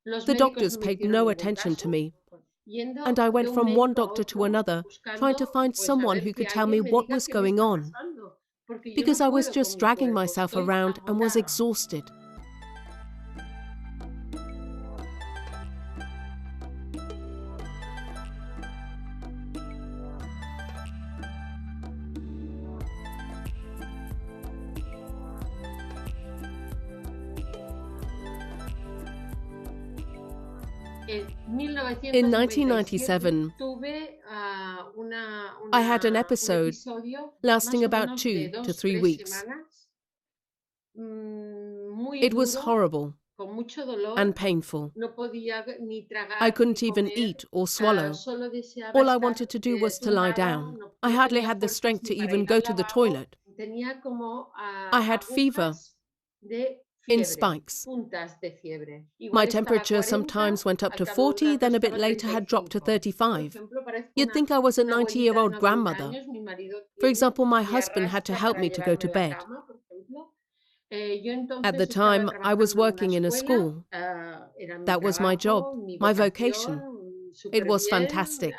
The doctors paid no attention to me, and I went from one doctor to another, trying to find someone who could tell me what was going on, because I was just dragging myself around and was exhausted. In 1997, I had an episode lasting about 2 to 3 weeks. It was horrible and painful. I couldn't even eat or swallow. All I wanted to do was to lie down. I hardly had the strength to even go to the toilet. I had fever in spikes. My temperature sometimes went up to 40, then a bit later had dropped to 35. You'd think I was a 90-year-old grandmother. For example, my husband had to help me to go to bed. At the time, I was working in a school. That was my job, my vocation. It was fantastic.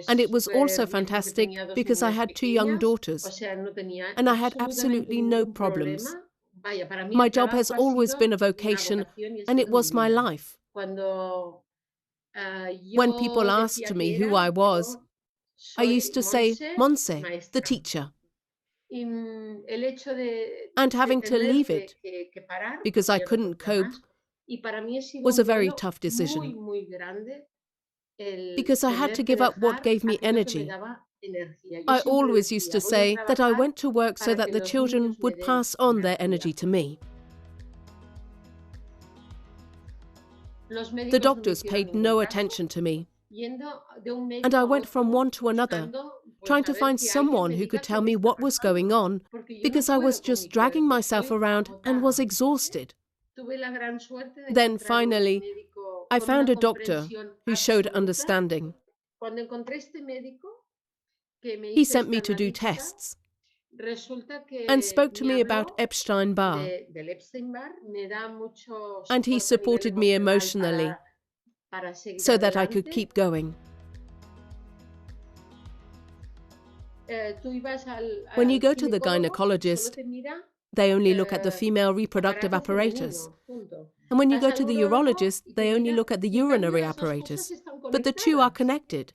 And it was also fantastic because I had 2 young daughters, and I had absolutely no problems. My job has always been a vocation, and it was my life. When people asked me who I was, I used to say, Montse, the teacher. And having to leave it, because I couldn't cope, was a very tough decision. Because I had to give up what gave me energy. I always used to say that I went to work so that the children would pass on their energy to me. The doctors paid no attention to me, and I went from one to another, trying to find someone who could tell me what was going on, because I was just dragging myself around and was exhausted. Then finally, I found a doctor who showed understanding. He sent me to do tests and spoke to me about Epstein-Barr. And he supported me emotionally so that I could keep going. When you go to the gynecologist, they only look at the female reproductive apparatus. And when you go to the urologist, they only look at the urinary apparatus. But the two are connected.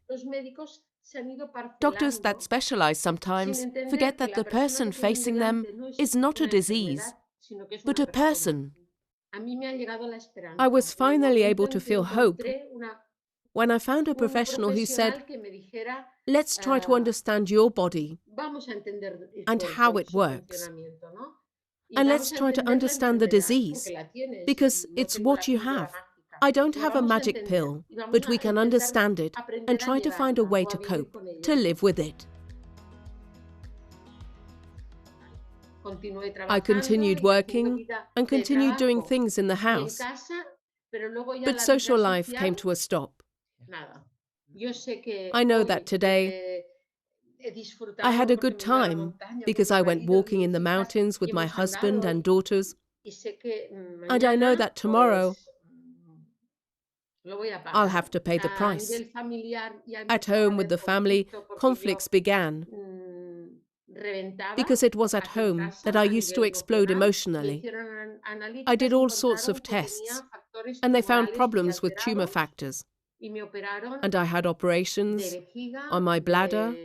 Doctors that specialize sometimes forget that the person facing them is not a disease, but a person. I was finally able to feel hope when I found a professional who said, let's try to understand your body and how it works. And let's try to understand the disease, because it's what you have. I don't have a magic pill, but we can understand it and try to find a way to cope, to live with it. I continued working and continued doing things in the house, but social life came to a stop. I know that today I had a good time because I went walking in the mountains with my husband and daughters, and I know that tomorrow I'll have to pay the price. At home with the family, conflicts began because it was at home that I used to explode emotionally. I did all sorts of tests, and they found problems with tumor factors. And I had operations on my bladder,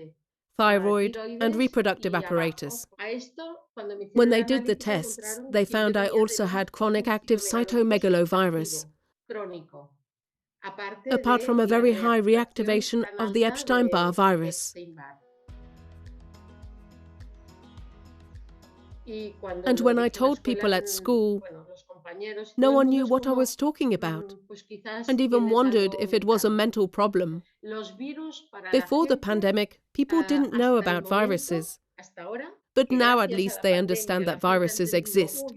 thyroid, and reproductive apparatus. When they did the tests, they found I also had chronic active cytomegalovirus, apart from a very high reactivation of the Epstein-Barr virus. And when I told people at school, no one knew what I was talking about, and even wondered if it was a mental problem. Before the pandemic, people didn't know about viruses, but now at least they understand that viruses exist.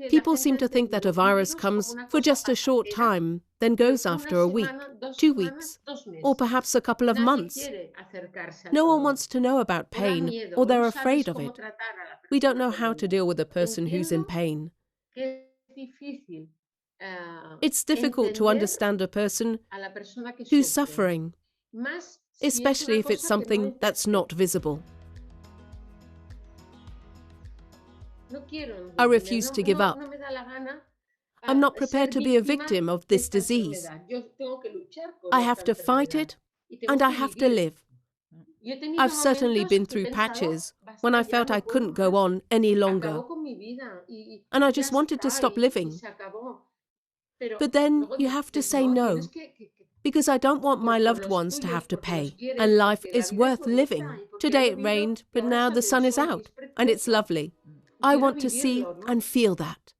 People seem to think that a virus comes for just a short time, then goes after a week, 2 weeks, or perhaps a couple of months. No one wants to know about pain, or they're afraid of it. We don't know how to deal with a person who's in pain. It's difficult to understand a person who's suffering, especially if it's something that's not visible. I refuse to give up. I'm not prepared to be a victim of this disease. I have to fight it, and I have to live. I've certainly been through patches when I felt I couldn't go on any longer, and I just wanted to stop living. But then you have to say no, because I don't want my loved ones to have to pay, and life is worth living. Today it rained, but now the sun is out, and it's lovely. I want to see and feel that.